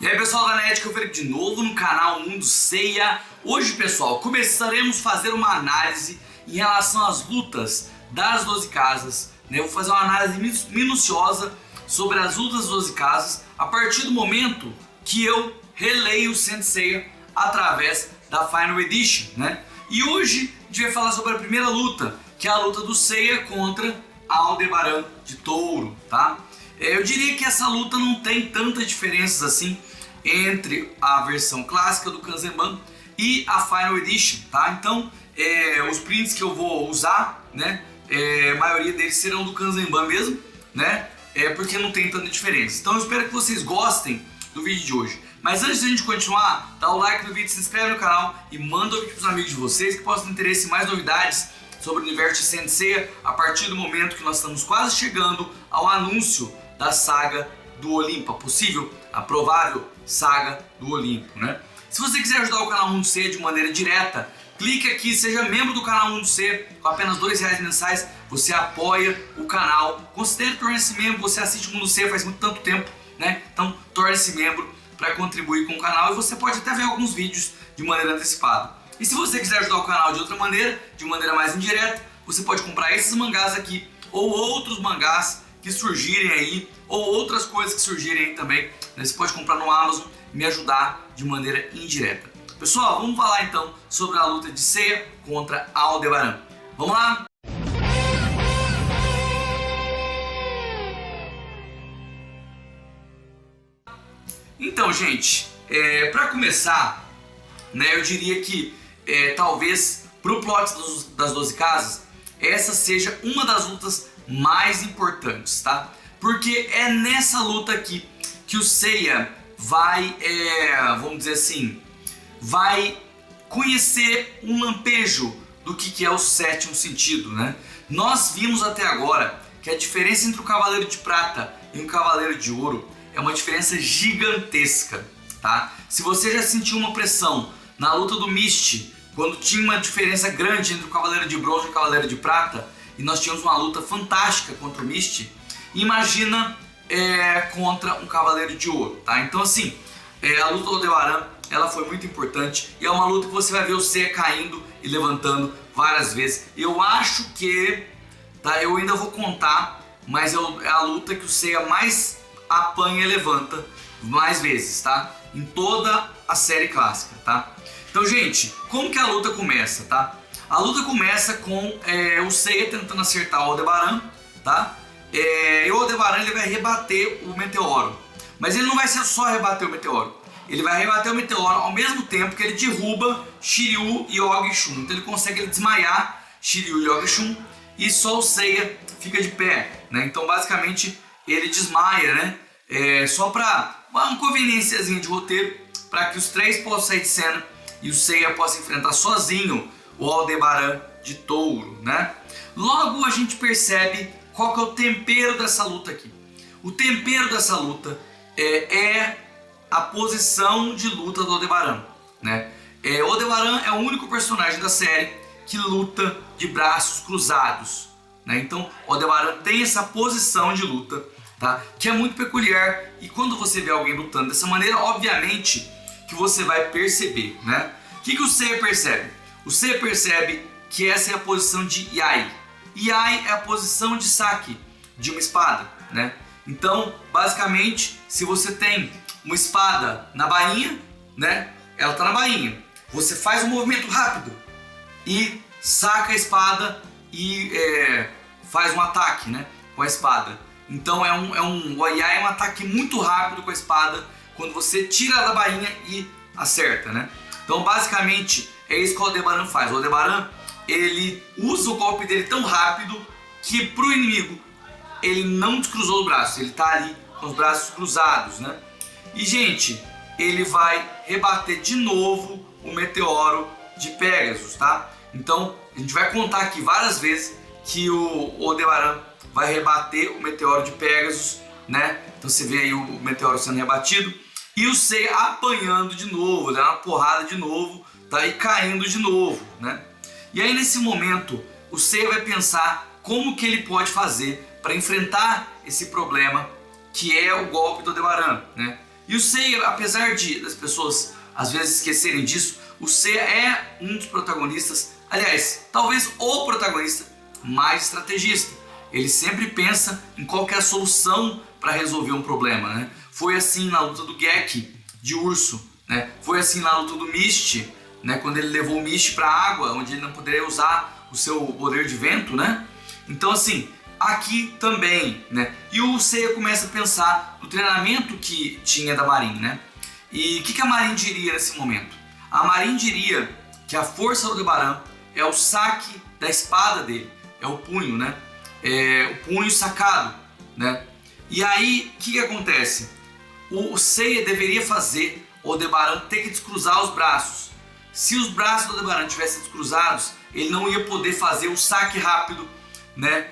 E aí pessoal da NET, que eu Felipe de novo no canal Mundo Seiya. Hoje pessoal, começaremos a fazer uma análise em relação às lutas das 12 casas, né? Eu vou fazer uma análise minuciosa sobre as lutas das 12 casas a partir do momento que eu releio o Saint Seiya através da Final Edition, né? E hoje a gente vai falar sobre a primeira luta, que é a luta do Seiya contra Aldebaran de Touro, tá? Eu diria que essa luta não tem tantas diferenças assim entre a versão clássica do Kanzenban e a Final Edition, tá? Então, os prints que eu vou usar, né, a maioria deles serão do Kanzenban mesmo, né, porque não tem tanta diferença. Então eu espero que vocês gostem do vídeo de hoje. Mas antes de a gente continuar, dá o like no vídeo, se inscreve no canal e manda o vídeo para os amigos de vocês que possam ter interesse em mais novidades sobre o universo de Saint Seiya a partir do momento que nós estamos quase chegando ao anúncio da saga do Olimpo, a provável saga do Olimpo, né? Se você quiser ajudar o canal Mundo Seiya de maneira direta, clique aqui, seja membro do canal Mundo Seiya, com apenas R$2 mensais, você apoia o canal. Considere tornar-se membro, você assiste o Mundo Seiya faz muito tanto tempo, né? Então torne-se membro para contribuir com o canal e você pode até ver alguns vídeos de maneira antecipada. E se você quiser ajudar o canal de outra maneira, de maneira mais indireta, você pode comprar esses mangás aqui ou outros mangás que surgirem aí, ou outras coisas que surgirem aí também. Você pode comprar no Amazon e me ajudar de maneira indireta. Pessoal, vamos falar então sobre a luta de Seiya contra Aldebaran. Vamos lá? Então, gente, para começar, né, eu diria que talvez pro plot das 12 casas, essa seja uma das lutas mais importantes, tá? Porque é nessa luta aqui que o Seiya vai, vamos dizer assim, vai conhecer um lampejo do que é o sétimo sentido, né? Nós vimos até agora que a diferença entre o Cavaleiro de Prata e o Cavaleiro de Ouro é uma diferença gigantesca, tá? Se você já sentiu uma pressão na luta do Mist, quando tinha uma diferença grande entre o Cavaleiro de Bronze e o Cavaleiro de Prata, e nós tínhamos uma luta fantástica contra o Mist, imagina contra um Cavaleiro de Ouro, tá? Então assim, a luta do Aldebaran, ela foi muito importante e é uma luta que você vai ver o Seiya caindo e levantando várias vezes. Eu acho que, tá, eu ainda vou contar, mas é a luta que o Seiya mais apanha e levanta mais vezes, tá? Em toda a série clássica, tá? Então, gente, como que a luta começa, tá? A luta começa com o Seiya tentando acertar o Aldebaran, tá? E o Aldebaran ele vai rebater o meteoro. Mas ele não vai ser só rebater o meteoro. Ele vai rebater o meteoro ao mesmo tempo que ele derruba Shiryu e Yogg-Shun. Então ele consegue desmaiar Shiryu e Yogg-Shun e só o Seiya fica de pé, né? Então basicamente ele desmaia, né? Só para uma conveniênciazinha de roteiro, para que os três possam sair de cena e o Seiya possa enfrentar sozinho o Aldebaran de Touro, né? Logo a gente percebe qual que é o tempero dessa luta aqui. O tempero dessa luta é a posição de luta do Aldebaran, né? O Aldebaran é o único personagem da série que luta de braços cruzados, né? Então o Aldebaran tem essa posição de luta, tá? Que é muito peculiar, e quando você vê alguém lutando dessa maneira, obviamente que você vai perceber, né? O que o Seiya percebe? O Seiya percebe que essa é a posição de Yai. Yai é a posição de saque de uma espada, né? Então, basicamente, se você tem uma espada na bainha, né? Ela tá na bainha. Você faz um movimento rápido e saca a espada e faz um ataque, né? Com a espada. Então o Yai é um ataque muito rápido com a espada quando você tira ela da bainha e acerta, né? Então, basicamente, é isso que o Aldebaran faz. O Aldebaran, ele usa o golpe dele tão rápido que pro inimigo ele não descruzou o braço, ele tá ali com os braços cruzados, né? E, gente, ele vai rebater de novo o meteoro de Pegasus, tá? Então, a gente vai contar aqui várias vezes que o Aldebaran vai rebater o meteoro de Pegasus, né? Então você vê aí o meteoro sendo rebatido e o Seiya apanhando de novo, dando uma porrada de novo, tá? E caindo de novo, né? E aí nesse momento o Seiya vai pensar como que ele pode fazer para enfrentar esse problema que é o golpe do Aldebaran, né? E o Seiya, apesar das pessoas às vezes esquecerem disso, o Seiya é um dos protagonistas, aliás, talvez o protagonista mais estrategista. Ele sempre pensa em qual que é a solução para resolver um problema, né? Foi assim na luta do Gek de urso, né? Foi assim na luta do Misty, né? Quando ele levou o Misty para a água, onde ele não poderia usar o seu poder de vento, né? Então assim, aqui também, né? E o Seiya começa a pensar no treinamento que tinha da Marin, né? E o que a Marin diria nesse momento? A Marin diria que a força do Aldebaran é o saque da espada dele, é o punho, né? É o punho sacado, né? E aí, o que acontece? O Seiya deveria fazer o Aldebaran ter que descruzar os braços. Se os braços do Aldebaran tivessem descruzados, ele não ia poder fazer o saque rápido, né?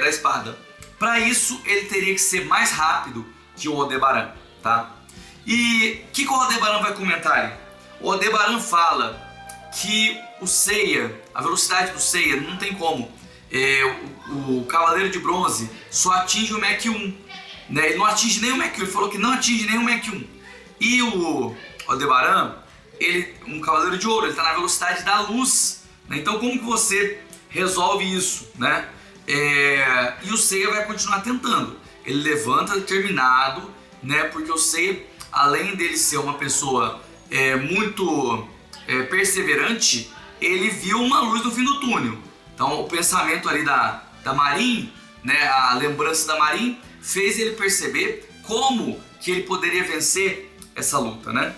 Da espada. Para isso, ele teria que ser mais rápido que o Aldebaran, tá? E o que o Aldebaran vai comentar ali? O Aldebaran fala que o Seiya, a velocidade do Seiya não tem como. O Cavaleiro de Bronze só atinge o Mach 1, né? Ele não atinge nem o Mach 1, ele falou que não atinge nem o Mach 1. E o Aldebaran, ele, um Cavaleiro de Ouro, ele está na velocidade da luz, né? Então como que você resolve isso, né? E o Seiya vai continuar tentando. Ele levanta determinado, né? Porque o Seiya, além dele ser uma pessoa muito perseverante, ele viu uma luz no fim do túnel. Então o pensamento ali da Marin, né, a lembrança da Marin, fez ele perceber como que ele poderia vencer essa luta, né?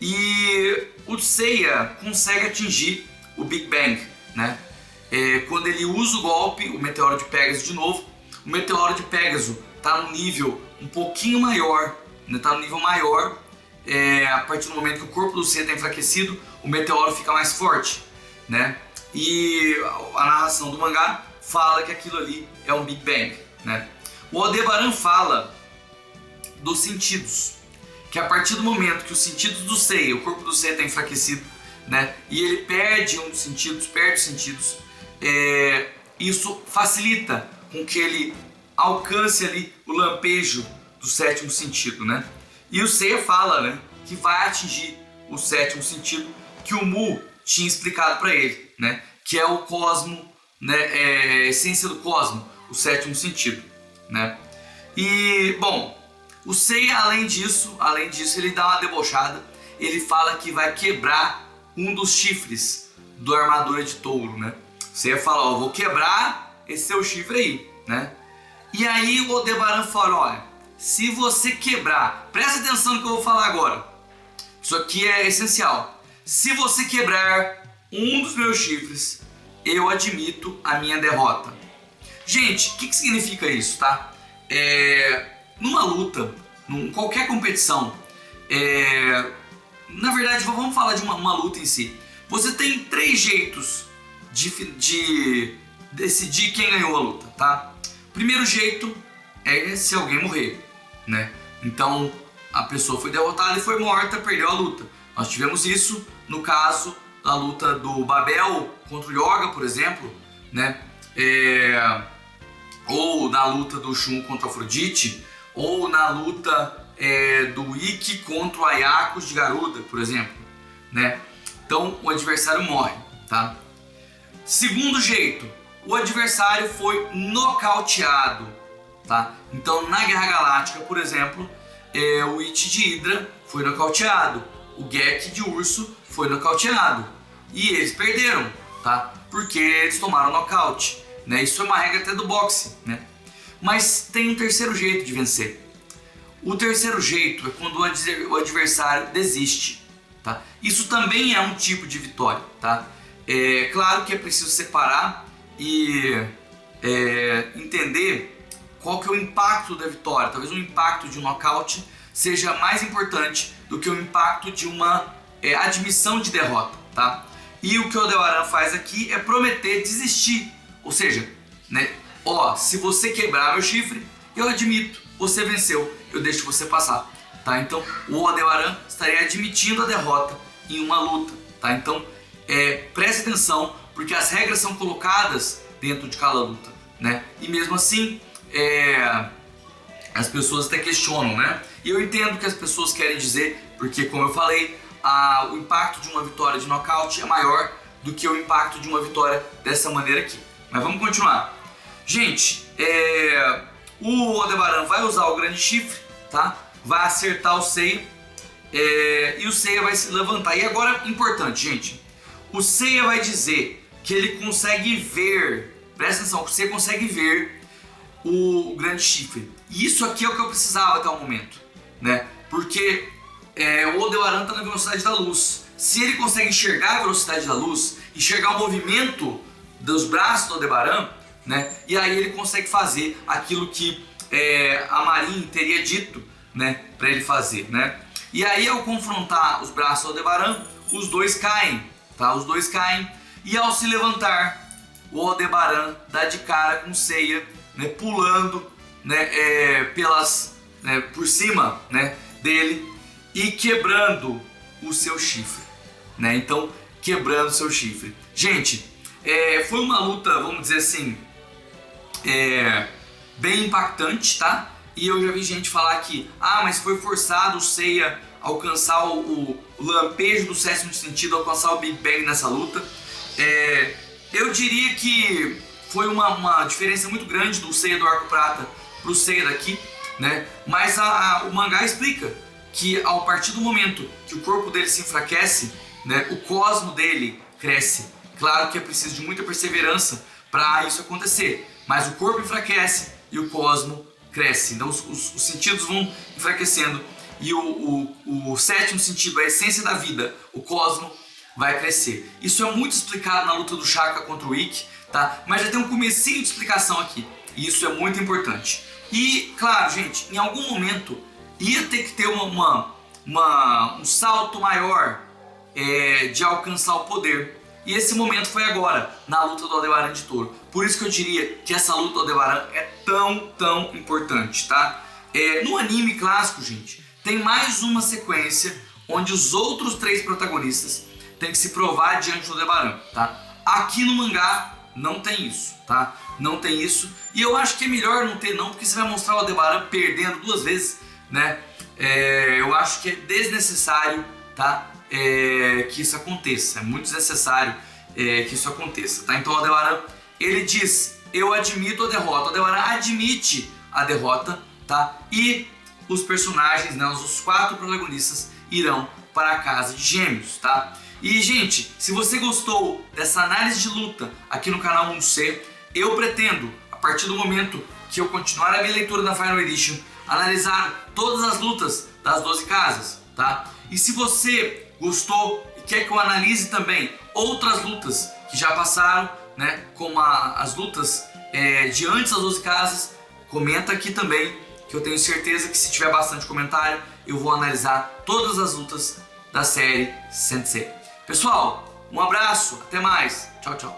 E o Seiya consegue atingir o Big Bang, né? Quando ele usa o golpe, o Meteoro de Pégaso de novo, o Meteoro de Pégaso está no nível um pouquinho maior, né? Tá no nível maior. A partir do momento que o corpo do Seiya está enfraquecido, o meteoro fica mais forte, né? E a narração do mangá fala que aquilo ali é um Big Bang, né? O Aldebaran fala dos sentidos, que a partir do momento que os sentidos do Seiya, o corpo do Seiya está enfraquecido, né? E ele perde um dos sentidos, isso facilita com que ele alcance ali o lampejo do sétimo sentido, né? E o Seiya fala, né, que vai atingir o sétimo sentido que o Mu tinha explicado para ele, né, que é o cosmo, né, a essência do cosmo, o sétimo sentido, né. E bom, o Seiya além disso, ele dá uma debochada, ele fala que vai quebrar um dos chifres do armadura de touro, né. O Seiya fala, ó, vou quebrar esse seu chifre aí, né. E aí o Aldebaran fala, olha, se você quebrar, presta atenção no que eu vou falar agora, isso aqui é essencial. Se você quebrar um dos meus chifres, eu admito a minha derrota. Gente, o que significa isso, tá? Numa luta, em qualquer competição, na verdade, vamos falar de uma luta em si. Você tem 3 jeitos de decidir quem ganhou a luta, tá? Primeiro jeito é se alguém morrer, né? Então a pessoa foi derrotada e foi morta, perdeu a luta. Nós tivemos isso no caso da luta do Babel contra o Yoga, por exemplo, né? Ou na luta do Shun contra a Afrodite, ou na luta do Ikki contra o Ayakos de Garuda, por exemplo, né? Então o adversário morre, tá? Segundo jeito, o adversário foi nocauteado, tá? Então na Guerra Galáctica, por exemplo, o Ichi de Hydra foi nocauteado, o Gek de Urso foi nocauteado e eles perderam, tá? Porque eles tomaram nocaute, né? Isso é uma regra até do boxe, né? Mas tem um terceiro jeito de vencer. O terceiro jeito é quando o adversário desiste, tá? Isso também é um tipo de vitória, tá? É claro que é preciso separar e entender qual que é o impacto da vitória. Talvez o impacto de um nocaute seja mais importante do que o impacto de uma admissão de derrota, tá? E o que o Aldebaran faz aqui é prometer desistir, ou seja, né, ó, se você quebrar meu chifre, eu admito, você venceu, eu deixo você passar, tá? Então o Aldebaran estaria admitindo a derrota em uma luta, tá? Então preste atenção, porque as regras são colocadas dentro de cada luta, né? E mesmo assim as pessoas até questionam, né? E eu entendo o que as pessoas querem dizer, porque como eu falei, o impacto de uma vitória de nocaute é maior do que o impacto de uma vitória dessa maneira aqui. Mas vamos continuar. Gente, o Aldebaran vai usar o grande chifre, tá? Vai acertar o Seiya e o Seiya vai se levantar. E agora, importante, gente, o Seiya vai dizer que ele consegue ver, presta atenção, que o Seiya consegue ver o grande chifre. E isso aqui é o que eu precisava até o momento, né? Porque o Aldebaran está na velocidade da luz. Se ele consegue enxergar a velocidade da luz, enxergar o movimento dos braços do Aldebaran, né? E aí ele consegue fazer aquilo que a Marin teria dito, né, para ele fazer, né? E aí ao confrontar os braços do Aldebaran, os dois caem, tá? Os dois caem e ao se levantar, o Aldebaran dá de cara com o Seiya, né, pulando, né, por cima, né, dele e quebrando o seu chifre, né? Então, quebrando o seu chifre. Gente, foi uma luta, vamos dizer assim, bem impactante, tá? E eu já vi gente falar que, mas foi forçado o Seiya a alcançar o lampejo do sétimo sentido, alcançar o Big Bang nessa luta. Eu diria que foi uma diferença muito grande do Seiya do Arco Prata pro Seiya daqui, né? Mas o mangá explica que a partir do momento que o corpo dele se enfraquece, né, o cosmo dele cresce. Claro que é preciso de muita perseverança para isso acontecer, mas o corpo enfraquece e o cosmo cresce. Então os sentidos vão enfraquecendo e o sétimo sentido, a essência da vida, o cosmo, vai crescer. Isso é muito explicado na luta do Shaka contra o Ikki, tá? Mas já tem um comecinho de explicação aqui, e isso é muito importante. E, claro, gente, em algum momento ia ter que ter um salto maior de alcançar o poder. E esse momento foi agora, na luta do Aldebaran de Touro. Por isso que eu diria que essa luta do Aldebaran é tão importante, tá? No anime clássico, gente, tem mais uma sequência onde os outros 3 protagonistas têm que se provar diante do Aldebaran, tá? Aqui no mangá não tem isso, tá? Não tem isso. E eu acho que é melhor não ter não, porque você vai mostrar o Aldebaran perdendo 2 vezes, né? Eu acho que é desnecessário, tá? Que isso aconteça. É muito desnecessário que isso aconteça, tá? Então o Aldebaran, ele diz, eu admito a derrota. O Aldebaran admite a derrota, tá? E os personagens, né, os 4 protagonistas irão para a Casa de Gêmeos, tá? E, gente, se você gostou dessa análise de luta aqui no canal 1C, eu pretendo, a partir do momento que eu continuar a minha leitura da Final Edition, analisar todas as lutas das 12 casas, tá? E se você gostou e quer que eu analise também outras lutas que já passaram, né, como as lutas de antes das 12 casas, comenta aqui também, que eu tenho certeza que se tiver bastante comentário, eu vou analisar todas as lutas da série Sensei. Pessoal, um abraço, até mais, tchau, tchau.